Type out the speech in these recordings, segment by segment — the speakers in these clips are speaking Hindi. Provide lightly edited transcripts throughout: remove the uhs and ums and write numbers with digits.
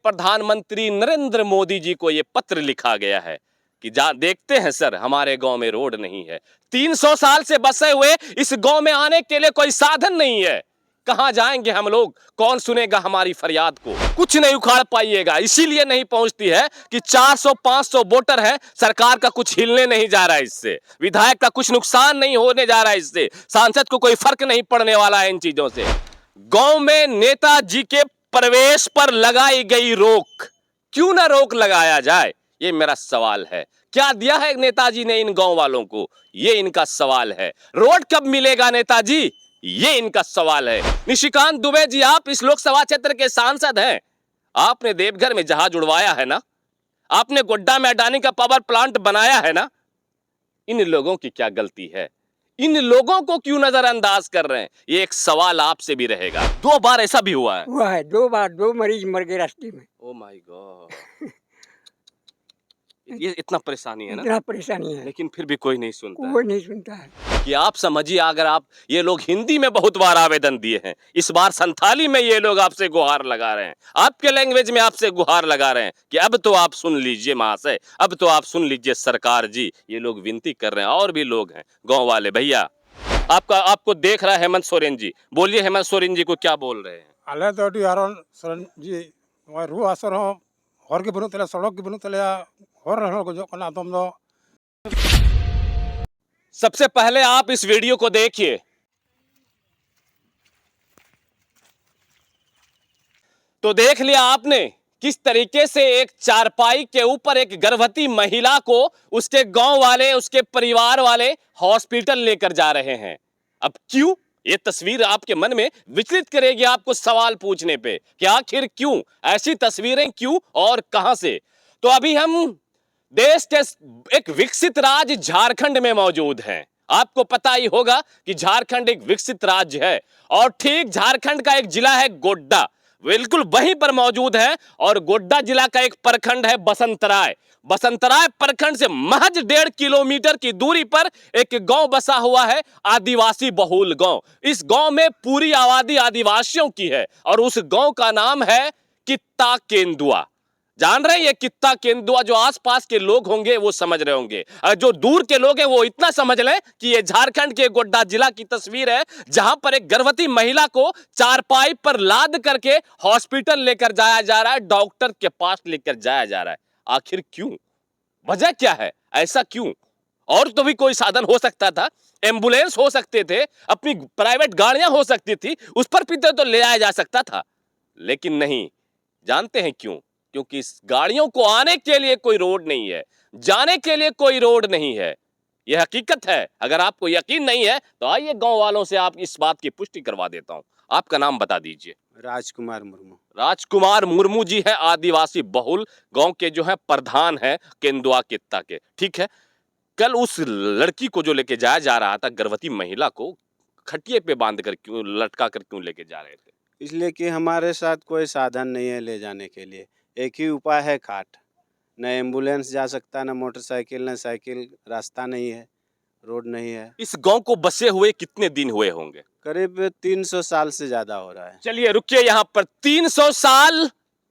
प्रधानमंत्री नरेंद्र मोदी जी को ये पत्र लिखा गया है कि जा देखते हैं सर, हमारे गांव में रोड नहीं है। 300 साल से बसे हुए इस गांव में आने के लिए कोई साधन नहीं है। कहां जाएंगे हम लोग? कौन सुनेगा हमारी फरियाद को? कुछ नहीं उखाड़ पाइएगा। इसीलिए नहीं पहुंचती है कि 400-500 वोटर है, सरकार का कुछ हिलने नहीं जा रहा है इससे, विधायक का कुछ नुकसान नहीं होने जा रहा है इससे, सांसद को कोई फर्क नहीं पड़ने वाला है इन चीजों से। गांव में नेताजी के प्रवेश पर लगाई गई रोक, क्यों ना रोक लगाया जाए, ये मेरा सवाल है। क्या दिया है नेताजी ने इन गांव वालों को, ये इनका सवाल है। रोड कब मिलेगा नेताजी, ये इनका सवाल है। निशिकांत दुबे जी, आप इस लोकसभा क्षेत्र के सांसद हैं, आपने देवघर में जहाज उड़वाया है ना, आपने गोड्डा में अडानी का पावर प्लांट बनाया है ना। इन लोगों की क्या गलती है? इन लोगों को क्यों नजरअंदाज कर रहे हैं? ये एक सवाल आपसे भी रहेगा। 2 बार ऐसा भी हुआ है। 2 बार 2 मरीज मर गए रास्ते में। ओ माय गॉड, ये इतना परेशानी है ना, इतना परेशानी है, लेकिन फिर भी कोई नहीं सुनता है। कोई नहीं सुनता है। कि आप समझिए, अगर आप, ये लोग हिंदी में बहुत बार आवेदन दिए हैं, इस बार संथाली में ये लोग आपसे गुहार लगा रहे हैं, आपके लैंग्वेज में आपसे गुहार लगा रहे हैं कि अब तो आप सुन लीजिए महाशय, अब तो आप सुन लीजिए सरकार जी। ये लोग विनती कर रहे हैं, और भी लोग हैं गांव वाले। भैया आपको देख रहा है हेमंत सोरेन जी, बोलिए हेमंत सोरेन जी को क्या बोल रहे हैं? आले तो सोरेन जी रू आसर हर के बनू सड़क के बनू हर को जो तुम दो। सबसे पहले आप इस वीडियो को देखिए। तो देख लिया आपने किस तरीके से एक चारपाई के ऊपर एक गर्भवती महिला को उसके गांव वाले, उसके परिवार वाले हॉस्पिटल लेकर जा रहे हैं। अब क्यों? ये तस्वीर आपके मन में विचलित करेगी आपको सवाल पूछने पे कि आखिर क्यों ऐसी तस्वीरें, क्यों और कहां से। तो अभी हम देश के एक विकसित राज्य झारखंड में मौजूद हैं। आपको पता ही होगा कि झारखंड एक विकसित राज्य है, और ठीक झारखंड का एक जिला है गोड्डा, बिल्कुल वहीं पर मौजूद है। और गोड्डा जिला का एक प्रखंड है बसंतराय। बसंतराय प्रखंड से महज 1.5 किलोमीटर की दूरी पर एक गांव बसा हुआ है, आदिवासी बहुल गांव। इस गांव में पूरी आबादी आदिवासियों की है, और उस गांव का नाम है कित्ता केंदुआ। जान रहे हैं ये कित्ता केंदुआ? जो आसपास के लोग होंगे वो समझ रहे होंगे, और जो दूर के लोग हैं वो इतना समझ लें कि ये झारखंड के गोड्डा जिला की तस्वीर है, जहां पर एक गर्भवती महिला को चारपाई पर लाद करके हॉस्पिटल लेकर जाया जा रहा है, डॉक्टर के पास लेकर जाया जा रहा है। आखिर क्यों? वजह क्या है? ऐसा क्यों? और तो भी कोई साधन हो सकता था, एम्बुलेंस हो सकते थे, अपनी प्राइवेट गाड़ियां हो सकती थी, उस पर भी तो ले आया जा सकता था, लेकिन नहीं। जानते हैं क्यों? क्योंकि इस गाड़ियों को आने के लिए कोई रोड नहीं है, जाने के लिए कोई रोड नहीं है। यह हकीकत है। अगर आपको यकीन नहीं है तो आइए गांव वालों से आप इस बात की पुष्टि करवा देता हूं। आपका नाम बता दीजिए। राजकुमार मुर्मू। राजकुमार मुर्मू जी है आदिवासी बहुल गांव के जो है प्रधान है केंदुआ कित्ता के, ठीक है। कल उस लड़की को जो लेके जाया जा रहा था, गर्भवती महिला को खटिए पे बांध कर क्यों, लटका कर क्यों लेके जा रहे थे? इसलिए कि हमारे साथ कोई साधन नहीं है ले जाने के लिए। एक ही उपाय है खाट। न एम्बुलेंस जा सकता, न मोटरसाइकिल, न साइकिल, रास्ता नहीं है, रोड नहीं है। इस गांव को बसे हुए कितने दिन हुए होंगे? करीब 300 साल से ज़्यादा हो रहा है। चलिए रुकिए यहाँ पर। 300 साल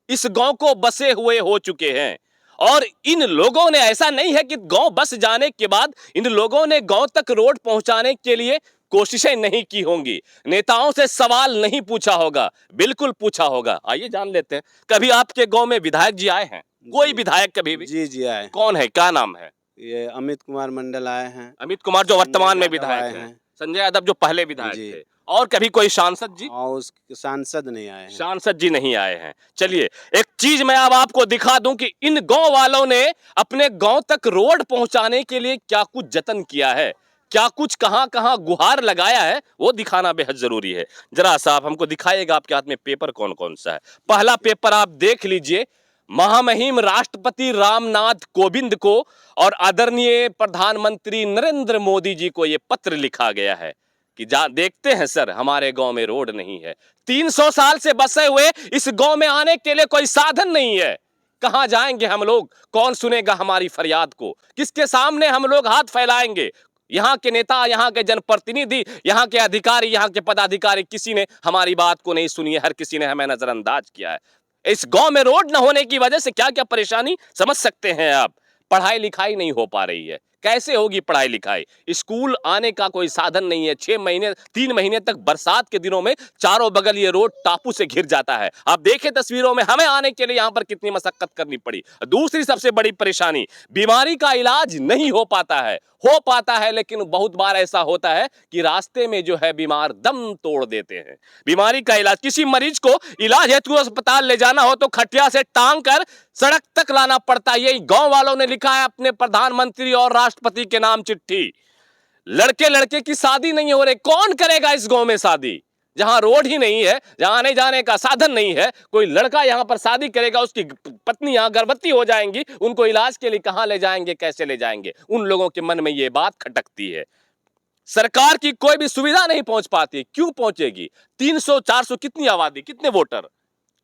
इस गांव को बसे हुए हो चुके हैं, और इन लोगों ने, ऐसा नहीं है कि गांव बस जाने के बाद इन लोगों ने गांव तक रोड पहुंचाने के लिए कोशिशें नहीं की होंगी, नेताओं से सवाल नहीं पूछा होगा। बिल्कुल पूछा होगा। आइए जान लेते हैं। कभी आपके गांव में विधायक जी आए हैं? कोई विधायक कभी भी? जी आए। कौन है, क्या नाम है? ये अमित कुमार मंडल आए हैं। अमित कुमार जो वर्तमान में संजय यादव विधायक आए हैं। हैं। संजय यादव जो पहले विधायक जी। थे। और कभी कोई सांसद जी? और उस सांसद नहीं आए हैं। सांसद जी नहीं आए हैं। चलिए एक चीज मैं अब आपको दिखा दूं कि इन गांव वालों ने अपने गांव तक रोड पहुंचाने के लिए क्या कुछ जतन किया है, क्या कुछ कहां कहां गुहार लगाया है, वो दिखाना बेहद जरूरी है। जरा सा आप हमको दिखाइएगा, आपके हाथ में पेपर कौन कौन सा है। पहला पेपर आप देख लीजिए। महामहिम राष्ट्रपति रामनाथ कोविंद को और आदरणीय प्रधानमंत्री नरेंद्र मोदी जी को यह पत्र लिखा गया है कि जा देखते हैं सर, हमारे गांव में रोड नहीं है। 300 साल से बसे हुए इस गांव में आने के लिए कोई साधन नहीं है। कहां जाएंगे हम लोग? कौन सुनेगा हमारी फरियाद को? किसके सामने हम लोग हाथ फैलाएंगे? यहाँ के नेता, यहाँ के जनप्रतिनिधि, यहाँ के अधिकारी, यहाँ के पदाधिकारी, किसी ने हमारी बात को नहीं सुनी है। हर किसी ने हमें नजरअंदाज किया है। इस गांव में रोड न होने की वजह से क्या क्या परेशानी समझ सकते हैं आप। पढ़ाई लिखाई नहीं हो पा रही है। कैसे होगी पढ़ाई लिखाई? स्कूल आने का कोई साधन नहीं है। 6 महीने 3 महीने तक बरसात के दिनों में चारों बगल ये रोड टापू से घिर जाता है। आप देखें तस्वीरों में, हमें आने के लिए यहां पर कितनी मशक्कत करनी पड़ी। दूसरी सबसे बड़ी परेशानी, बीमारी का इलाज नहीं हो पाता है। हो पाता है लेकिन बहुत बार ऐसा होता है कि रास्ते में जो है बीमार दम तोड़ देते हैं। बीमारी का इलाज, किसी मरीज को इलाज हेतु अस्पताल ले जाना हो तो खटिया से टांग कर सड़क तक लाना पड़ता है। यही गांव वालों ने लिखा है अपने प्रधानमंत्री और राष्ट्रपति के नाम चिट्ठी। लड़के लड़के की शादी नहीं हो रही, कौन करेगा इस गांव में शादी? जहां रोड ही नहीं है, जहां आने जाने का साधन नहीं है, कोई लड़का यहां पर शादी करेगा, उसकी पत्नी यहां गर्भवती हो जाएंगी, उनको इलाज के लिए कहां ले जाएंगे, कैसे ले जाएंगे? उन लोगों के मन में यह बात खटकती है। सरकार की कोई भी सुविधा नहीं पहुंच पाती। क्यों पहुंचेगी? 300-400 कितनी आबादी, कितने वोटर?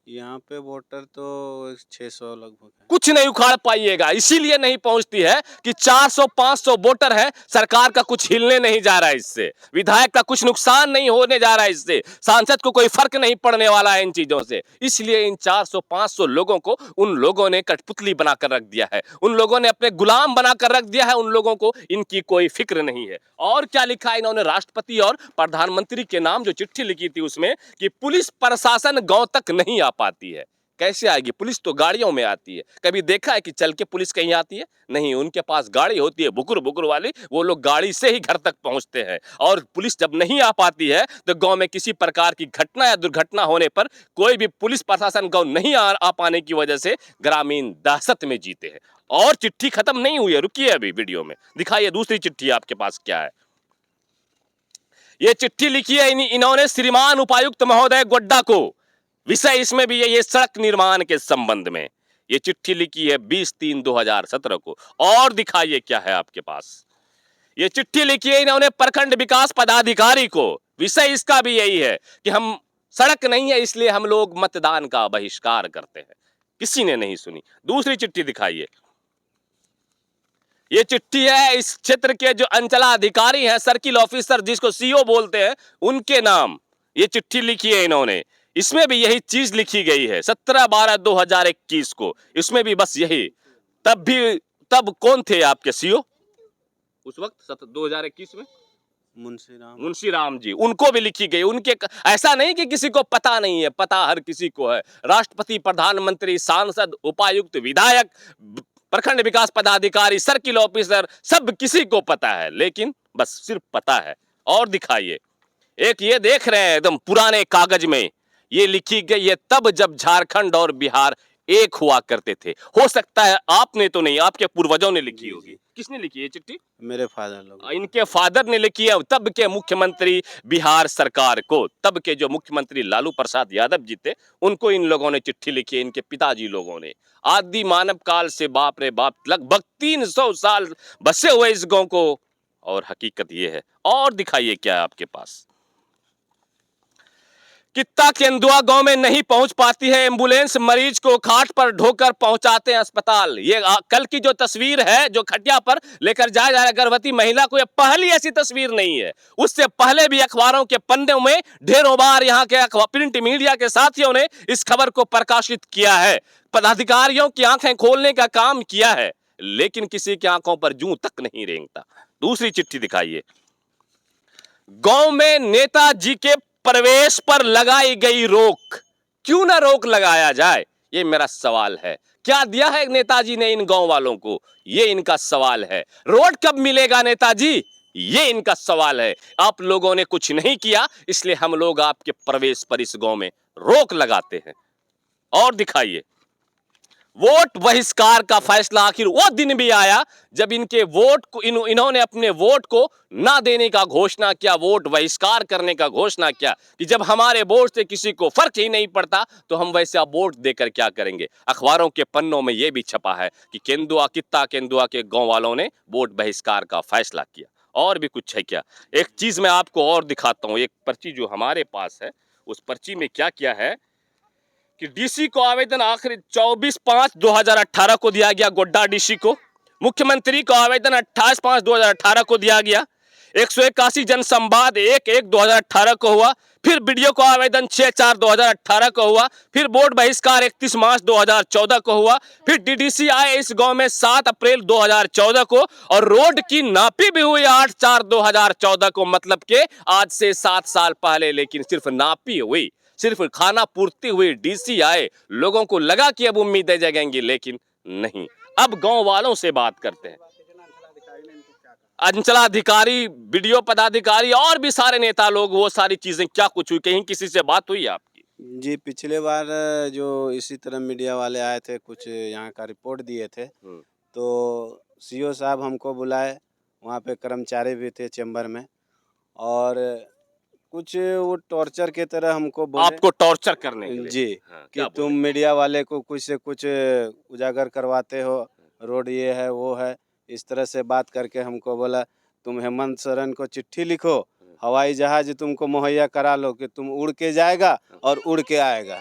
यहाँ पे वोटर तो 600 लगभग है। कुछ नहीं उखाड़ पाइएगा। इसीलिए नहीं पहुंचती है कि 400-500 वोटर है। सरकार का कुछ हिलने नहीं जा रहा है इससे, विधायक का कुछ नुकसान नहीं होने जा रहा है इससे, सांसद को कोई फर्क नहीं पड़ने वाला है इन चीजों से। इसलिए इन 400-500 लोगों को उन लोगों ने कठपुतली बनाकर रख दिया है, उन लोगों ने अपने गुलाम बनाकर रख दिया है। उन लोगों को इनकी कोई फिक्र नहीं है। और क्या लिखा है इन्होंने? राष्ट्रपति और प्रधानमंत्री के नाम जो चिट्ठी लिखी थी उसमें कि पुलिस प्रशासन गांव तक नहीं आ पाती है। कैसे आएगी? पुलिस तो गाड़ियों में आती है। कभी देखा है कि चल के पुलिस कहीं आती है? नहीं, उनके पास गाड़ी होती है बुकुर बुकुर वाली, वो लोग गाड़ी से ही घर तक पहुंचते हैं। और पुलिस जब नहीं आ पाती है तो गांव में किसी प्रकार की घटना या दुर्घटना होने पर कोई भी पुलिस प्रशासन गांव नहीं आ पाने की वजह से ग्रामीण दहशत में जीते हैं। और चिट्ठी खत्म नहीं हुई है, रुकिए अभी वीडियो में दिखाइए दूसरी चिट्ठी आपके पास क्या है। ये चिट्ठी लिखी है इन्होंने श्रीमान उपायुक्त महोदय गोड्डा को। विषय इसमें भी है ये सड़क निर्माण के संबंध में। ये चिट्ठी लिखी है 20-3-2017 को। और दिखाइए क्या है आपके पास। ये चिट्ठी लिखी है इन्होंने प्रखंड विकास पदाधिकारी को। विषय इसका भी यही है कि हम सड़क नहीं है इसलिए हम लोग मतदान का बहिष्कार करते हैं। किसी ने नहीं सुनी। दूसरी चिट्ठी दिखाइए। ये चिट्ठी है इस क्षेत्र के जो अंचलाधिकारी हैं, सर्किल ऑफिसर जिसको सीओ बोलते हैं, उनके नाम ये चिट्ठी लिखी है इन्होंने। इसमें भी यही चीज लिखी गई है 17/12/2021 को। इसमें भी बस यही। तब कौन थे आपके सीओ उस वक्त 2021 में? मुंशी राम जी। उनको भी लिखी गई। उनके ऐसा नहीं कि किसी को पता नहीं है, पता हर किसी को है। राष्ट्रपति, प्रधानमंत्री, सांसद, उपायुक्त, विधायक, प्रखंड विकास पदाधिकारी, सर्किल ऑफिसर, सब किसी को पता है, लेकिन बस सिर्फ पता है। और दिखाइए। एक ये देख रहे हैं एकदम पुराने कागज में ये लिखी गई है तब जब झारखंड और बिहार एक हुआ करते थे। हो सकता है आपने तो नहीं, आपके पूर्वजों ने लिखी होगी। किसने लिखी है चिट्ठी? मेरे फादर लोग। इनके फादर ने लिखी है तब के मुख्यमंत्री बिहार सरकार को। तब के जो मुख्यमंत्री लालू प्रसाद यादव जी थे उनको इन लोगों ने चिट्ठी लिखी है, इनके पिताजी लोगों ने। आदि मानव काल से बाप रे बाप लगभग 300 साल बसे हुए इस गांव को। और हकीकत ये है। और दिखाइए क्या है आपके पास। कित्ता केंदुआ गांव में नहीं पहुंच पाती है एम्बुलेंस, मरीज को खाट पर ढोकर पहुंचाते हैं अस्पताल। ये कल की जो तस्वीर है जो खटिया पर लेकर जाया जा रहा है गर्भवती महिला को, ये पहली ऐसी तस्वीर नहीं है। उससे पहले भी अखबारों के पन्नों में ढेरों बार यहाँ के प्रिंट मीडिया के साथियों ने इस खबर को प्रकाशित किया है। पदाधिकारियों की आंखें खोलने का काम किया है, लेकिन किसी की आंखों पर जूं तक नहीं रेंगता। दूसरी चिट्ठी दिखाइए। गांव में नेताजी के प्रवेश पर लगाई गई रोक, क्यों ना रोक लगाया जाए, ये मेरा सवाल है। क्या दिया है नेताजी ने इन गांव वालों को, ये इनका सवाल है। रोड कब मिलेगा नेताजी, ये इनका सवाल है। आप लोगों ने कुछ नहीं किया, इसलिए हम लोग आपके प्रवेश पर इस गांव में रोक लगाते हैं। और दिखाइए। वोट बहिष्कार का फैसला आखिर वो दिन भी आया जब इनके वोट को इन्होंने अपने वोट को ना देने का घोषणा किया, वोट बहिष्कार करने का घोषणा किया कि जब हमारे वोट से किसी को फर्क ही नहीं पड़ता तो हम वैसे अब वोट देकर क्या करेंगे। अखबारों के पन्नों में यह भी छपा है कि कित्ता केंदुआ के गांव वालों ने वोट बहिष्कार का फैसला किया। और भी कुछ है क्या? एक चीज मैं आपको और दिखाता हूं। एक पर्ची जो हमारे पास है, उस पर्ची में क्या किया है कि डीसी को आवेदन आखिरी 24/5/2018 को दिया गया गोड्डा डीसी को। मुख्यमंत्री को आवेदन 28/5/2018 को दिया गया। 181 जनसंवाद 1/1/2018 को हुआ, फिर वीडियो को आवेदन 6/4/2018 को हुआ, फिर बोर्ड बहिष्कार 31 मार्च 2014 को हुआ, फिर डीडीसी आए इस गांव में 7 अप्रैल 2014 को, और रोड की नापी भी हुई 8/4/2014 को, मतलब के आज से 7 साल पहले। लेकिन सिर्फ नापी हुई, सिर्फ खाना पूर्ति हुई, डीसी आए, लोगों को लगा कि अब उम्मीदें जगेंगी, लेकिन नहीं। अब गांव वालों से बात करते हैं। अंचलाधिकारी, वीडियो पदाधिकारी और भी सारे नेता लोग, वो सारी चीजें क्या कुछ हुई, कहीं किसी से बात हुई आपकी? जी, पिछले बार जो इसी तरह मीडिया वाले आए थे, कुछ यहाँ का रिपोर्ट दिए थे, तो सीओ साहब हमको बुलाए, वहाँ पे कर्मचारी भी थे चैम्बर में, और कुछ वो टॉर्चर के तरह हमको बोले। आपको टॉर्चर करने के लिए? जी, हाँ, कि तुम मीडिया वाले को कुछ से कुछ उजागर करवाते हो, रोड ये है वो है, इस तरह से बात करके हमको बोला तुम हेमंत सोरेन को चिट्ठी लिखो, हवाई जहाज तुमको मुहैया करा लो कि तुम उड़ के जाएगा और उड़ के आएगा।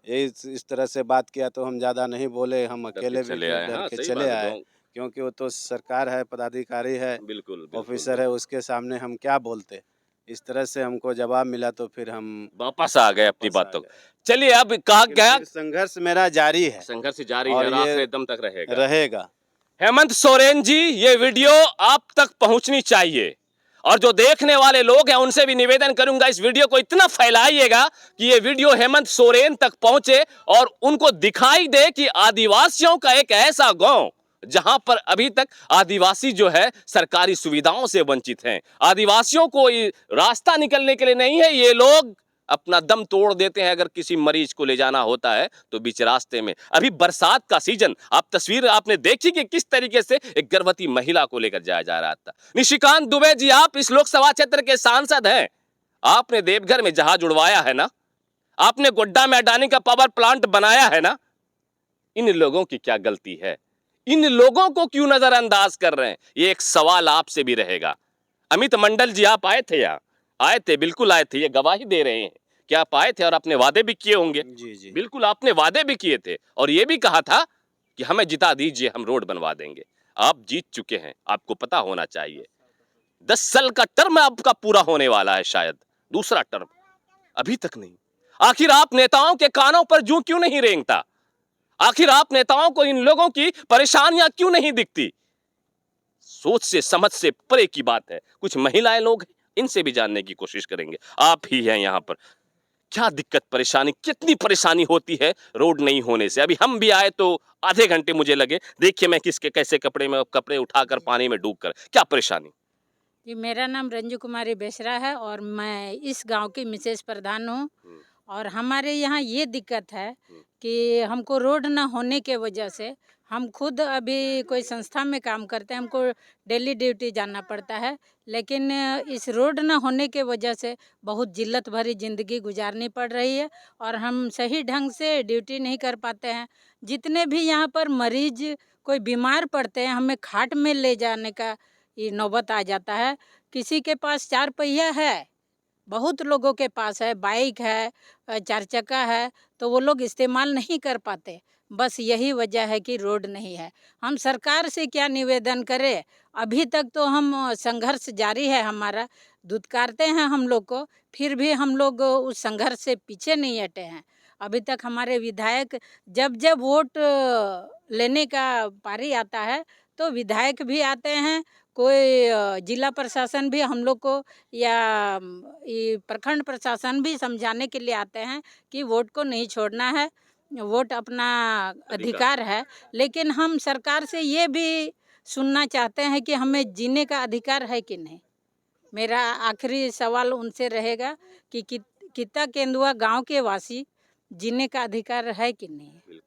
ये इस तरह से बात किया तो हम ज़्यादा नहीं बोले, हम अकेले भी डर के चले आए, क्योंकि वो तो सरकार है, पदाधिकारी है, बिल्कुल, ऑफिसर है, उसके सामने हम क्या बोलते। इस तरह से हमको जवाब मिला तो फिर हम वापस आ गए अपनी बातों। चलिए, अब कहा गया संघर्ष मेरा जारी है, संघर्ष जारी है और और ये आखिरी दम तक रहेगा। हेमंत सोरेन जी, ये वीडियो आप तक पहुंचनी चाहिए, और जो देखने वाले लोग हैं उनसे भी निवेदन करूंगा, इस वीडियो को इतना फैलाइएगा कि ये वीडियो हेमंत सोरेन तक पहुंचे और उनको दिखाई दे कि आदिवासियों का एक ऐसा गांव जहां पर अभी तक आदिवासी जो है सरकारी सुविधाओं से वंचित हैं। आदिवासियों को रास्ता निकलने के लिए नहीं है, ये लोग अपना दम तोड़ देते हैं अगर किसी मरीज को ले जाना होता है तो बीच रास्ते में। अभी बरसात का सीजन, आप तस्वीर आपने देखी कि किस तरीके से एक गर्भवती महिला को लेकर जाया जा रहा था। निशिकांत दुबे जी, आप इस लोकसभा क्षेत्र के सांसद हैं, आपने देवघर में जहाज उड़वाया है ना, आपने गोड्डा में अडानी का पावर प्लांट बनाया है ना, इन लोगों की क्या गलती है? इन लोगों को क्यों नजरअंदाज कर रहे हैं? ये एक सवाल आपसे भी रहेगा। अमित मंडल जी, आप आए थे यहाँ? आए थे, बिल्कुल आए थे, ये गवाही दे रहे हैं कि आप आए थे और आपने वादे भी किए होंगे। जी जी, बिल्कुल आपने वादे भी किए थे और ये भी कहा था कि हमें जिता दीजिए, हम रोड बनवा देंगे। आप जीत चुके हैं, आपको पता होना चाहिए। 10 साल का टर्म आपका पूरा होने वाला है, शायद दूसरा टर्म, अभी तक नहीं। आखिर आप नेताओं के कानों पर जूं क्यों नहीं रेंगता? आखिर आप नेताओं को इन लोगों की परेशानियां क्यों नहीं दिखती? सोच से समझ से परे की बात है। कुछ महिलाएं लोग हैं, इनसे भी जानने की कोशिश करेंगे। आप ही हैं यहाँ पर, क्या दिक्कत परेशानी, कितनी परेशानी होती है रोड नहीं होने से? अभी हम भी आए तो आधे घंटे मुझे लगे, देखिए मैं किसके कैसे कपड़े उठाकर पानी में डूबकर, क्या परेशानी? जी, मेरा नाम रंजू कुमारी बेसरा है और मैं इस गांव की मिसेज प्रधान हूँ। और हमारे यहाँ ये दिक्कत है कि हमको रोड ना होने के वजह से, हम खुद अभी कोई संस्था में काम करते हैं, हमको डेली ड्यूटी जाना पड़ता है, लेकिन इस रोड ना होने के वजह से बहुत जिल्लत भरी ज़िंदगी गुजारनी पड़ रही है और हम सही ढंग से ड्यूटी नहीं कर पाते हैं। जितने भी यहाँ पर मरीज कोई बीमार पड़ते हैं, हमें खाट में ले जाने का ये नौबत आ जाता है। किसी के पास 4 पहिया है, बहुत लोगों के पास है, बाइक है, 4 चक्का है, तो वो लोग इस्तेमाल नहीं कर पाते। बस यही वजह है कि रोड नहीं है। हम सरकार से क्या निवेदन करें? अभी तक तो हम संघर्ष जारी है हमारा, धुतकारते हैं हम लोग को, फिर भी हम लोग उस संघर्ष से पीछे नहीं हटे हैं। अभी तक हमारे विधायक जब वोट लेने का पारी आता है, तो विधायक भी आते हैं, कोई जिला प्रशासन भी हम लोग को या ये प्रखंड प्रशासन भी समझाने के लिए आते हैं कि वोट को नहीं छोड़ना है, वोट अपना अधिकार है। लेकिन हम सरकार से ये भी सुनना चाहते हैं कि हमें जीने का अधिकार है कि नहीं। मेरा आखिरी सवाल उनसे रहेगा कि कित्ता केंदुआ गांव के वासी जीने का अधिकार है कि नहीं।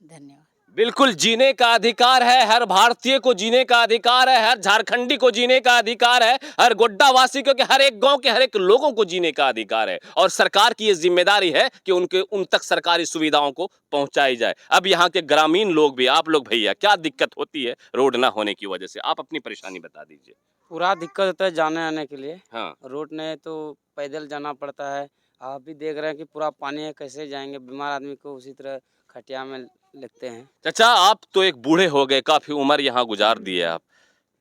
धन्यवाद। बिल्कुल, जीने का अधिकार है, हर भारतीय को जीने का अधिकार है, हर झारखंडी को जीने का अधिकार है, हर गोड्डा वासी को, हर एक गांव के हर एक लोगों को जीने का अधिकार है, और सरकार की ये जिम्मेदारी है कि उन तक सरकारी सुविधाओं को पहुंचाई जाए। अब यहाँ के ग्रामीण लोग भी, आप लोग भैया, क्या दिक्कत होती है रोड ना होने की वजह से? आप अपनी परेशानी बता दीजिए। पूरा दिक्कत होता है जाने आने के लिए। हाँ, रोड नहीं तो पैदल जाना पड़ता है। आप भी देख रहे हैं कि पूरा पानी है, कैसे जाएंगे? बीमार आदमी को उसी तरह खटिया में लगते हैं। चाचा, आप तो एक बूढ़े हो गए, काफी उम्र यहाँ गुजार दी है आप,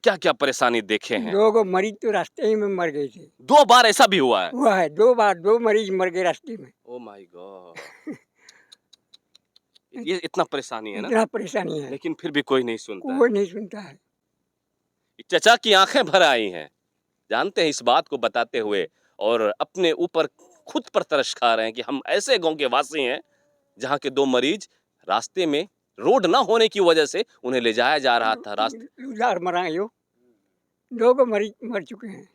क्या क्या परेशानी देखे हैं? 2 मरीज तो रास्ते ही में मर गए थे। 2 बार ऐसा भी हुआ है? हुआ है 2 बार 2 मरीज मर गए रास्ते में। Oh my God! ये इतना परेशानी है ना, इतना परेशानी है, लेकिन फिर भी कोई नहीं सुनता है। कोई नहीं सुनता है। चचा की आंखें भर आई हैं, जानते हैं इस बात को बताते हुए, और अपने ऊपर खुद पर तरस खा रहे हैं कि हम ऐसे गांव के वासी हैं जहां के 2 मरीज रास्ते में रोड ना होने की वजह से उन्हें ले जाया जा रहा था रास्ते। लूजार मरा है यो, 2 मरीज मर चुके हैं।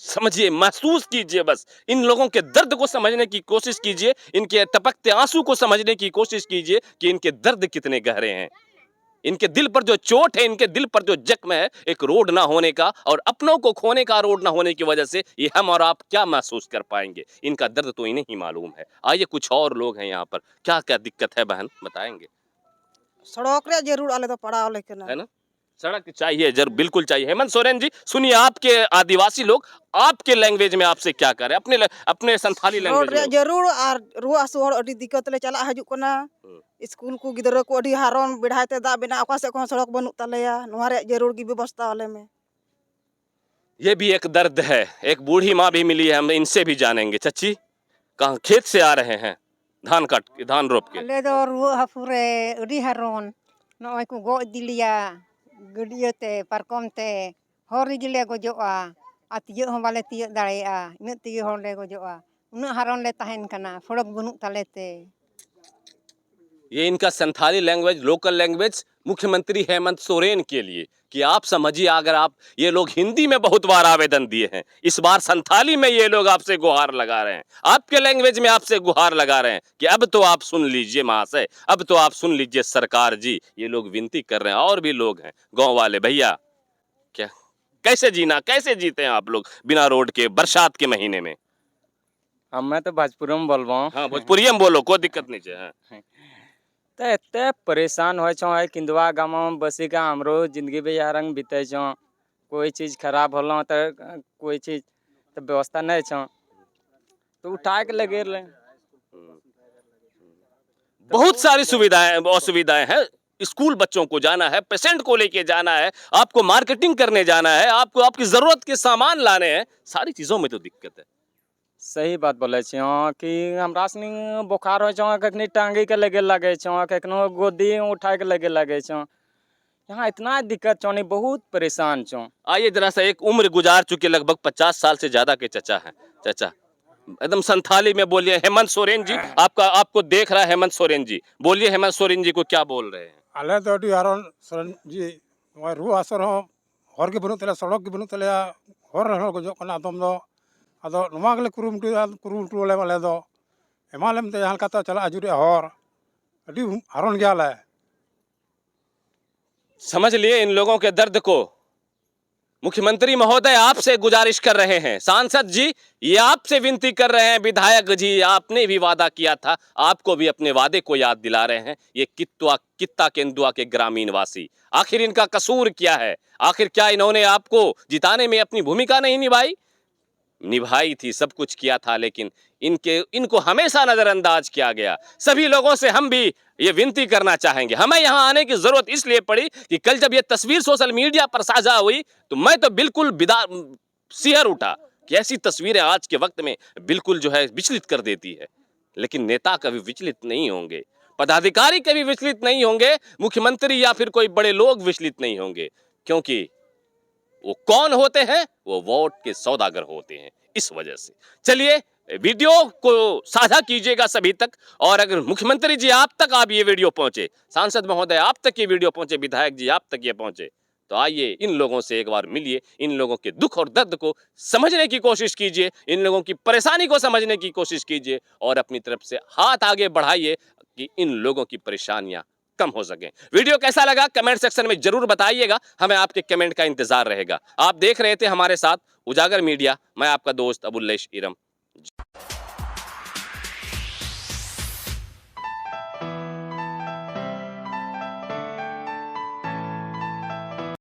समझिए, महसूस कीजिए, बस इन लोगों के दर्द को समझने की कोशिश कीजिए, इनके टपकते आंसू को समझने की कोशिश कीजिए कि इनके दर्द कितने गहरे हैं। इनके दिल पर जो चोट है, इनके दिल पर जो जख्म है, एक रोड ना होने का और अपनों को खोने का रोड ना होने की वजह से, ये हम और आप क्या महसूस कर पाएंगे? इनका दर्द तो इन्हें ही मालूम है। आइए, कुछ और लोग हैं यहाँ पर, क्या क्या दिक्कत है बहन, बताएंगे? सड़क रे जरूर आले तो पड़ा लेकिन है ना, सड़क चाहिए, जरूर, बिल्कुल चाहिए। हेमंत सोरेन जी, सुनिए, आपके आदिवासी लोग आपके लैंग्वेज में आपसे क्या कर रहे हैं, अपने संथाली रोड लैंग्वेज रे में। जरूर और रुआ सुहर अडी दिक्कत ले चला हजू कना स्कूल को गिदरा को अडी हारोन बिढ़ाते दा बिना ओका से को सड़क बनू तलेया नोहा रे जरूर की व्यवस्था वाले में। ये भी एक दर्द है। एक बूढ़ी माँ भी मिली है, हम इनसे भी जानेंगे। चच्ची, कहाँ खेत से आ रहे हैं, धान काट के, धान रोप के? आले दो रुआ हाफुरे अडी हारोन नॉय को गो दिलिया गडियते पारकमते हर इदिले गोजोआ आतिय हो बाले तिय दाड़ेया इन तिय होले गोजोआ उन हारोन ले तहन कना सड़क बनू तलेते। ये इनका संथाली लैंग्वेज, लोकल लैंग्वेज मुख्यमंत्री हेमंत सोरेन के लिए, कि आप समझिए, अगर आप, ये लोग हिंदी में बहुत बार आवेदन दिए हैं, इस बार संथाली में ये लोग आपसे गुहार लगा रहे हैं, आपके लैंग्वेज में आपसे गुहार लगा रहे हैं कि अब तो आप सुन लीजिए महाशय, अब तो आप सुन लीजिए सरकार जी। ये लोग विनती कर रहे हैं, और भी लोग हैं गांव वाले। भैया, क्या कैसे जीना, कैसे जीते हैं आप लोग बिना रोड के, बरसात के महीने में? मैं तो भोजपुरी में बोलबो। हाँ, भोजपुरी में बोलो, कोई दिक्कत नहीं है। हाँ। तो एते परेशान हो छो है किंदवा गाँव में बसी का हमरो जिंदगी भी यारंग बीते छो, कोई चीज खराब होलो तो कोई चीज तो व्यवस्था नहीं छो तो उठा के लगे ले। बहुत सारी सुविधाएं असुविधाएं हैं। स्कूल बच्चों को जाना है, पेशेंट को लेके जाना है, आपको मार्केटिंग करने जाना है, आपको आपकी जरूरत के सामान लाने हैं, सारी चीजों में तो दिक्कत है। सही बात बोले छो कि हमरा सनी बुखार हो छो, कखनी टांगी के लगे छो, कखनो गोदी उठा के लगे छो, यहाँ इतना दिक्कत छो, नहीं बहुत परेशान छो। आइए जरा सा, एक उम्र गुजार चुके लगभग 50 साल से ज्यादा के चचा हैं। चचा, एकदम संथाली में बोलिए। हेमंत सोरेन जी, आपको देख रहा है हेमंत सोरेन जी, बोलिए हेमंत सोरेन जी को क्या बोल रहे हैं? आले तो अडी हारोन सोरेन जी रुआ हासर हो हर के बनू तले सड़क के बनू तले हर हर गोजो कना आदम दो आदो नोमा गले कुरुमटू ले वाले दो एमालेम ते जहां काता चला आजुरे हर अडी हारोन गयाले। समझ लिए इन लोगों के दर्द को। मुख्यमंत्री महोदय आपसे गुजारिश कर रहे हैं, सांसद जी ये आपसे विनती कर रहे हैं, विधायक जी आपने भी वादा किया था, आपको भी अपने वादे को याद दिला रहे हैं। ये कित्ता केंदुआ के ग्रामीण वासी, आखिर इनका कसूर क्या है? आखिर क्या इन्होंने आपको जिताने में अपनी भूमिका नहीं निभाई? निभाई थी, सब कुछ किया था, लेकिन इनको हमेशा नजरअंदाज किया गया। सभी लोगों से हम भी ये विनती करना चाहेंगे। हमें यहाँ आने की जरूरत इसलिए पड़ी कि कल जब ये तस्वीर सोशल मीडिया पर साझा हुई तो मैं तो बिल्कुल सिहर उठा कि ऐसी तस्वीरें आज के वक्त में बिल्कुल जो है विचलित कर देती है। लेकिन नेता कभी विचलित नहीं होंगे, पदाधिकारी कभी विचलित नहीं होंगे, मुख्यमंत्री या फिर कोई बड़े लोग विचलित नहीं होंगे, क्योंकि वो कौन होते हैं? वो वोट के सौदागर होते हैं। इस वजह से चलिए, वीडियो को साझा कीजिएगा सभी तक, और अगर मुख्यमंत्री जी आप तक ये वीडियो पहुंचे, सांसद महोदय आप तक ये वीडियो पहुंचे, विधायक जी आप तक ये पहुंचे, तो आइए इन लोगों से एक बार मिलिए, इन लोगों के दुख और दर्द को समझने की कोशिश कीजिए, इन लोगों की परेशानी को समझने की कोशिश कीजिए, और अपनी तरफ से हाथ आगे बढ़ाइए कि इन लोगों की परेशानियां कम हो सके। वीडियो कैसा लगा कमेंट सेक्शन में जरूर बताइएगा, हमें आपके कमेंट का इंतजार रहेगा। आप देख रहे थे हमारे साथ उजागर मीडिया, मैं आपका दोस्त अबुल्लेश इरम।